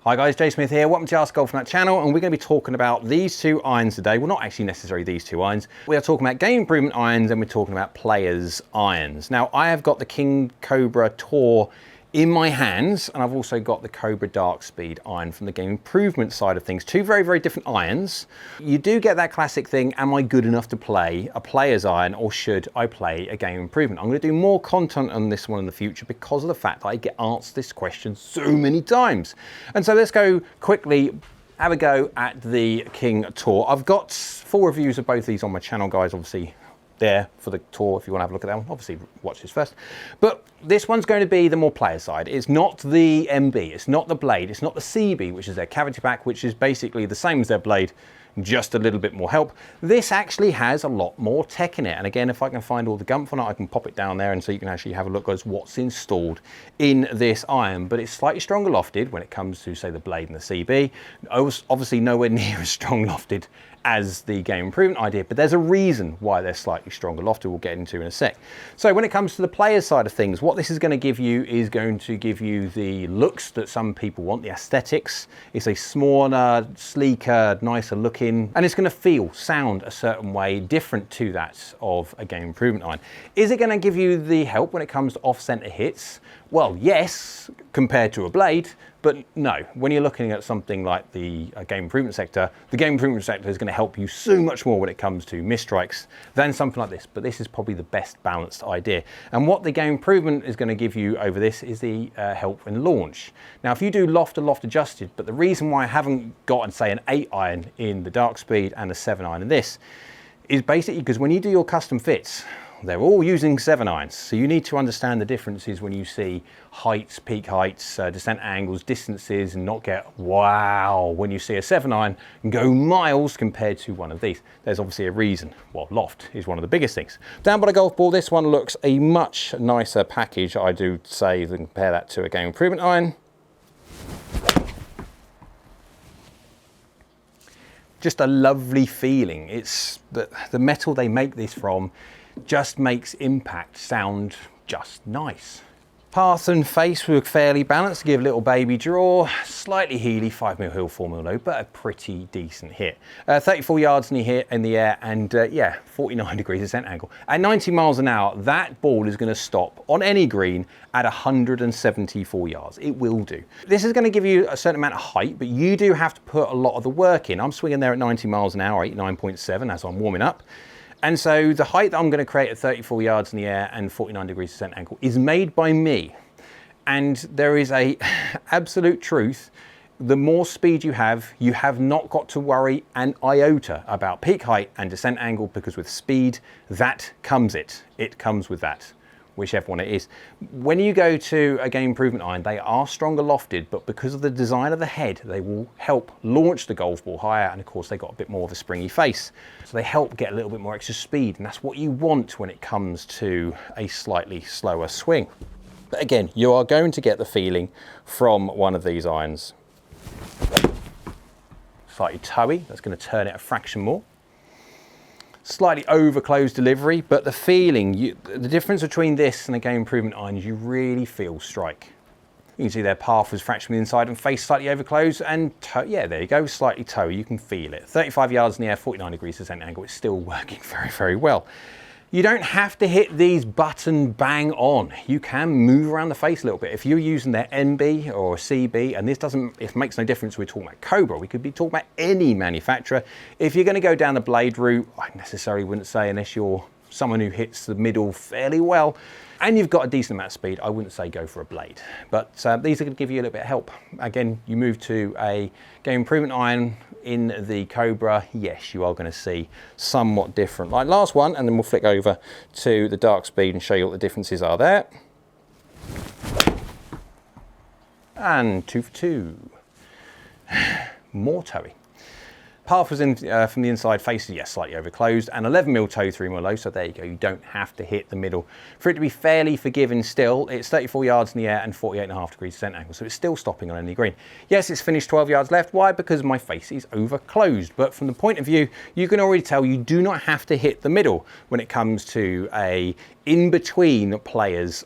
Hi guys, Jay Smith here. Welcome to AskGolfNut channel, and we're going to be talking about these two irons today. Well, not actually necessarily these two irons. We are talking about game improvement irons, and we're talking about players' irons. Now, I have got the King Cobra Tour in my hands, and I've also got the Cobra Dark Speed iron from the game improvement side of things. Two very, very different irons. You do get that classic thing, am I good enough to play a player's iron, or should I play a game improvement? I'm going to do more content on this one in the future because of the fact that I get asked this question so many times. And so let's go quickly, have a go at the King Tour. I've got full reviews of both these on my channel, guys, obviously there for the Tour if you want to have a look at that one. Obviously watch this first. But this one's going to be the more player side. It's not the MB, it's not the blade, it's not the CB, which is their cavity pack, which is basically the same as their blade, just a little bit more help. This actually has a lot more tech in it. And again, if I can find all the gumph on it, I can pop it down there and so you can actually have a look at what's installed in this iron. But it's slightly stronger lofted when it comes to, say, the blade and the CB. Obviously nowhere near as strong lofted as the game improvement idea, but there's a reason why they're slightly stronger lofted we'll get into in a sec. So when it comes to the player side of things, what this is going to give you is going to give you the looks that some people want, the aesthetics. It's a smaller, sleeker, nicer looking, and it's going to sound a certain way different to that of a game improvement iron. Is it going to give you the help when it comes to off-center hits? Well, yes, compared to a blade, but no. When you're looking at something like the game improvement sector, the game improvement sector is going to help you so much more when it comes to misstrikes than something like this. But this is probably the best balanced idea. And what the game improvement is going to give you over this is the help in launch. Now, if you do loft to loft adjusted, but the reason why I haven't got, say, an 8 iron in the Dark Speed and a 7 iron in this is basically because when you do your custom fits, they're all using 7 irons, so you need to understand the differences when you see heights, peak heights, descent angles, distances, and not get wow when you see a 7 iron and go miles compared to one of these. There's obviously a reason. Well, loft is one of the biggest things. Down by the golf ball, this one looks a much nicer package, I do say, than compare that to a game improvement iron. Just a lovely feeling. It's the metal they make this from just makes impact sound just nice. Path and face were fairly balanced to give a little baby draw, slightly heely, 5mm heel, 4mm low, but a pretty decent hit. 34 yards in the air, and yeah, 49 degrees descent angle. At 90 miles an hour, that ball is going to stop on any green at 174 yards. It will do. This is going to give you a certain amount of height, but you do have to put a lot of the work in. I'm swinging there at 90 miles an hour, 89.7 as I'm warming up. And so the height that I'm going to create at 34 yards in the air and 49 degrees descent angle is made by me. And there is a absolute truth. The more speed you have not got to worry an iota about peak height and descent angle, because with speed, that comes it. It comes with that, whichever one it is. When you go to a game improvement iron, they are stronger lofted, but because of the design of the head, they will help launch the golf ball higher, and of course they got a bit more of a springy face. So they help get a little bit more extra speed, and that's what you want when it comes to a slightly slower swing. But again, you are going to get the feeling from one of these irons. Slightly toey, that's going to turn it a fraction more. Slightly over closed delivery, but the feeling, the difference between this and a game improvement iron is you really feel strike. You can see their path was fractured from the inside and face slightly over closed, and yeah, there you go, slightly toe, you can feel it. 35 yards in the air, 49 degrees descent angle, it's still working very, very well. You don't have to hit these button bang on. You can move around the face a little bit. If you're using their NB or CB, and it makes no difference, we're talking about Cobra, we could be talking about any manufacturer. If you're going to go down the blade route, I necessarily wouldn't say, unless you're someone who hits the middle fairly well, and you've got a decent amount of speed, I wouldn't say go for a blade. But these are going to give you a little bit of help. Again, you move to a game improvement iron in the Cobra, yes, you are going to see somewhat different. Like last one, and then we'll flick over to the Dark Speed and show you what the differences are there. And 2 for 2. More toey. Path was in from the inside, faces, yes, slightly over closed, and 11mm toe, 3mm low, so there you go, you don't have to hit the middle. For it to be fairly forgiving still, it's 34 yards in the air and 48.5 degrees descent angle, so it's still stopping on any green. Yes, it's finished 12 yards left. Why? Because my face is over closed, but from the point of view, you can already tell you do not have to hit the middle when it comes to a in-between players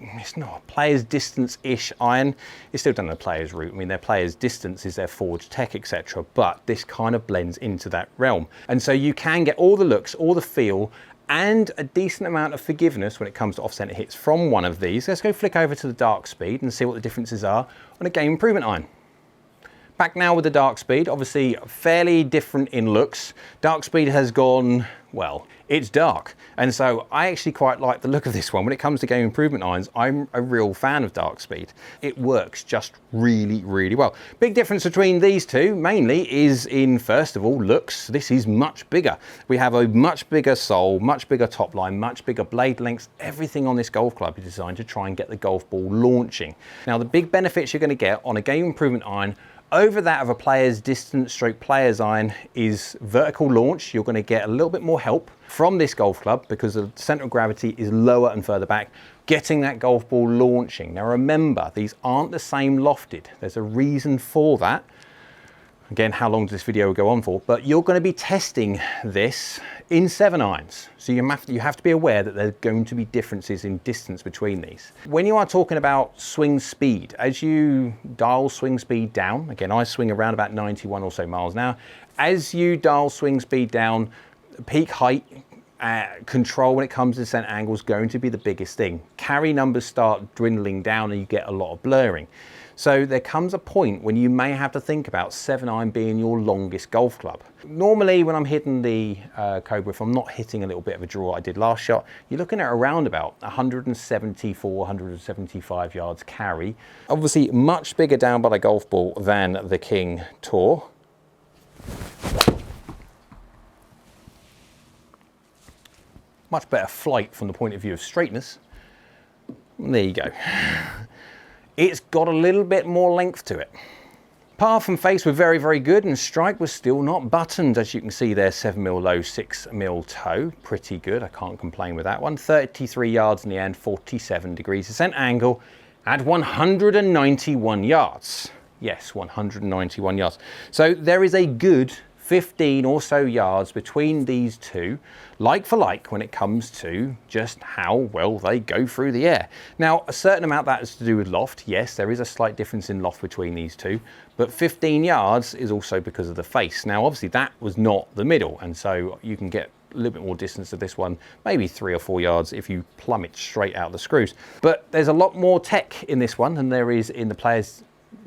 it's not a player's distance-ish iron. It's still done a player's route. I mean, their player's distance is their forged tech, etc. But this kind of blends into that realm. And so you can get all the looks, all the feel, and a decent amount of forgiveness when it comes to off-center hits from one of these. Let's go flick over to the dark speed and see what the differences are on a game improvement iron. Back now with the dark speed, obviously fairly different in looks. Dark speed has gone, well, it's dark. And so I actually quite like the look of this one. When it comes to game improvement irons, I'm a real fan of dark speed. It works just really, really well. Big difference between these two mainly is in, first of all, looks. This is much bigger. We have a much bigger sole, much bigger top line, much bigger blade lengths. Everything on this golf club is designed to try and get the golf ball launching. Now, the big benefits you're going to get on a game improvement iron over that of a player's distance stroke player's iron is vertical launch. You're going to get a little bit more help from this golf club because the center of gravity is lower and further back, getting that golf ball launching. Now remember, these aren't the same lofted. There's a reason for that. Again, how long does this video go on for? But you're going to be testing this in 7 irons. So you have to be aware that there's going to be differences in distance between these. When you are talking about swing speed, as you dial swing speed down, again, I swing around about 91 or so miles an hour. As you dial swing speed down, peak height, control when it comes to descent angle is going to be the biggest thing. Carry numbers start dwindling down and you get a lot of blurring. So there comes a point when you may have to think about 7 iron being your longest golf club. Normally when I'm hitting the Cobra, if I'm not hitting a little bit of a draw I did last shot, you're looking at around about 174, 175 yards carry. Obviously much bigger down by the golf ball than the King Tour. Much better flight from the point of view of straightness. There you go. It's got a little bit more length to it. Path and face were very, very good, and strike was still not buttoned. As you can see there, 7mm low, 6mm toe. Pretty good, I can't complain with that one. 33 yards in the end, 47 degrees descent angle at 191 yards. Yes, 191 yards. So there is a good 15 or so yards between these two, like for like, when it comes to just how well they go through the air. Now, a certain amount that is to do with loft. Yes, there is a slight difference in loft between these two, but 15 yards is also because of the face. Now, obviously that was not the middle, and so you can get a little bit more distance to this one, maybe 3 or 4 yards if you plummet straight out the screws. But there's a lot more tech in this one than there is in the player's,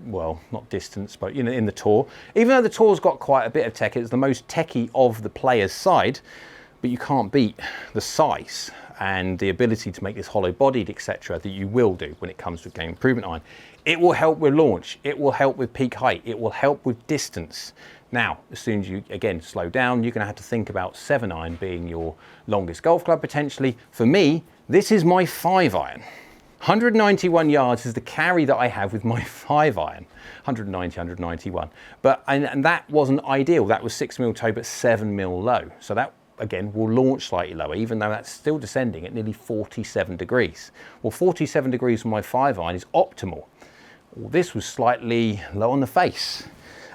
well, not distance, but you know, in the Tour. Even though the Tour's got quite a bit of tech, it's the most techy of the player's side, but you can't beat the size and the ability to make this hollow-bodied, etc., that you will do when it comes to a game improvement iron. It will help with launch, it will help with peak height, it will help with distance. Now, as soon as you, again, slow down, you're going to have to think about 7 iron being your longest golf club, potentially. For me, this is my 5 iron. 191 yards is the carry that I have with my 5 iron. 190, 191. But, and that wasn't ideal. That was 6mm toe, but 7mm low. So that, again, will launch slightly lower, even though that's still descending at nearly 47 degrees. Well, 47 degrees from my 5 iron is optimal. Well, this was slightly low on the face.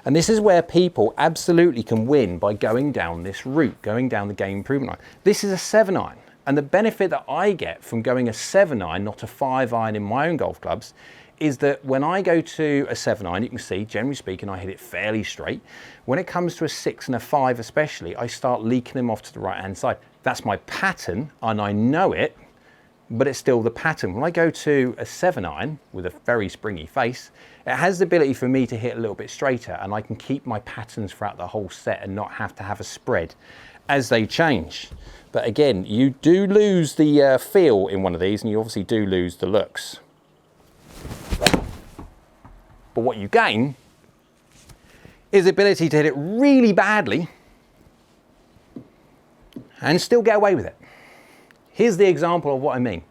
And this is where people absolutely can win by going down this route, going down the game improvement iron. This is a 7 iron. And the benefit that I get from going a 7 iron, not a 5 iron in my own golf clubs, is that when I go to a 7 iron, you can see, generally speaking, I hit it fairly straight. When it comes to a 6 and a 5 especially, I start leaking them off to the right-hand side. That's my pattern, and I know it, but it's still the pattern. When I go to a 7 iron with a very springy face, it has the ability for me to hit a little bit straighter, and I can keep my patterns throughout the whole set and not have to have a spread as they change. But again, you do lose the feel in one of these, and you obviously do lose the looks. But what you gain is the ability to hit it really badly and still get away with it. Here's the example of what I mean.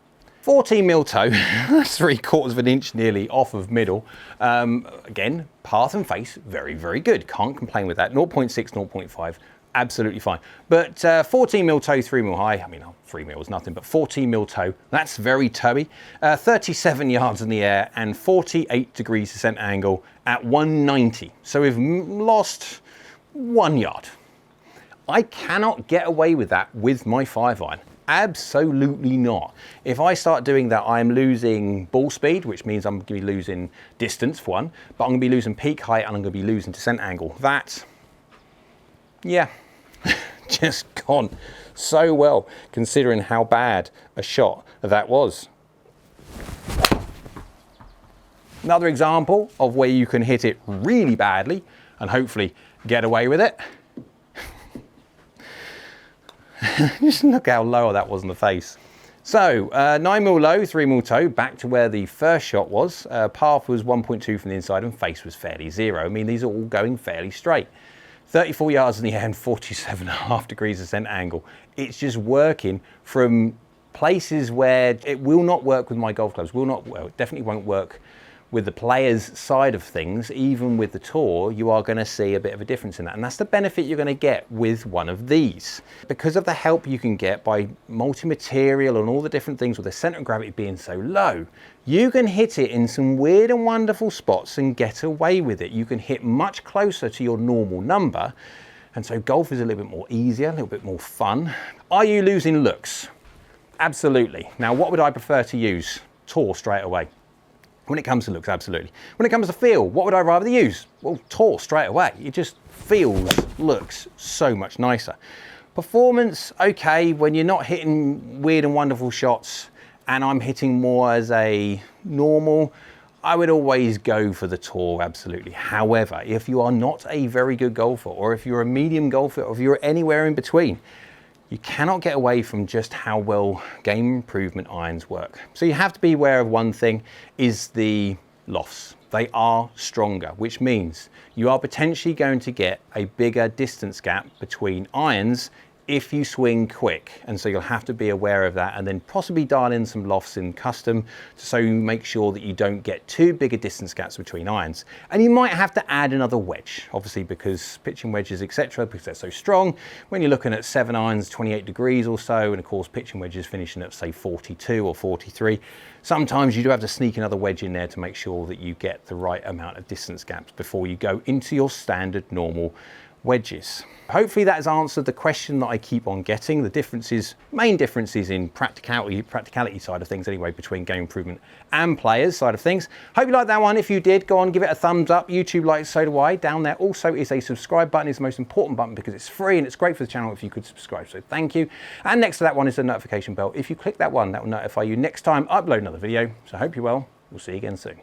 14mm toe, that's 3/4 of an inch nearly off of middle. Again, path and face, very, very good. Can't complain with that. 0.6, 0.5. Absolutely fine. But 14mm toe, 3mm high, I mean, 3mm is nothing, but 14mm toe, that's very toey. 37 yards in the air and 48 degrees descent angle at 190. So we've lost 1 yard. I cannot get away with that with my 5 iron. Absolutely not. If I start doing that, I'm losing ball speed, which means I'm going to be losing distance for one, but I'm going to be losing peak height and I'm going to be losing descent angle. That, yeah, just gone so well, considering how bad a shot that was. Another example of where you can hit it really badly and hopefully get away with it. Just look how low that was in the face. So 9mm low, 3mm toe, back to where the first shot was. Path was 1.2 from the inside and face was fairly 0. I mean, these are all going fairly straight. 34 yards in the air and 47.5 degrees ascent angle. It's just working from places where it will not work with my golf clubs. Well, it definitely won't work with the player's side of things. Even with the tour, you are going to see a bit of a difference in that. And that's the benefit you're going to get with one of these. Because of the help you can get by multi-material and all the different things with the center of gravity being so low, you can hit it in some weird and wonderful spots and get away with it. You can hit much closer to your normal number. And so golf is a little bit more easier, a little bit more fun. Are you losing looks? Absolutely. Now, what would I prefer to use? Tour straight away. When it comes to looks, absolutely. When it comes to feel, what would I rather use? Well, tour straight away. It just looks so much nicer. Performance, okay, when you're not hitting weird and wonderful shots and I'm hitting more as a normal, I would always go for the tour, absolutely. However, if you are not a very good golfer, or if you're a medium golfer, or if you're anywhere in between, you cannot get away from just how well game improvement irons work. So you have to be aware of one thing, is the lofts. They are stronger, which means you are potentially going to get a bigger distance gap between irons if you swing quick. And so you'll have to be aware of that and then possibly dial in some lofts in custom so you make sure that you don't get too big a distance gaps between irons. And you might have to add another wedge, obviously, because pitching wedges, etc., because they're so strong, when you're looking at 7 irons, 28 degrees or so, and of course pitching wedges finishing at say 42 or 43, sometimes you do have to sneak another wedge in there to make sure that you get the right amount of distance gaps before you go into your standard normal wedges. Hopefully that has answered the question that I keep on getting, the differences, main differences in practicality side of things anyway, between game improvement and players side of things. Hope you liked that one. If you did, go on, give it a thumbs up. YouTube likes, so do I. Down there also is a subscribe button. It's the most important button because it's free and it's great for the channel if you could subscribe, so thank you. And next to that one is the notification bell. If you click that one, that will notify you next time I upload another video. So I hope you're well. We'll see you again soon.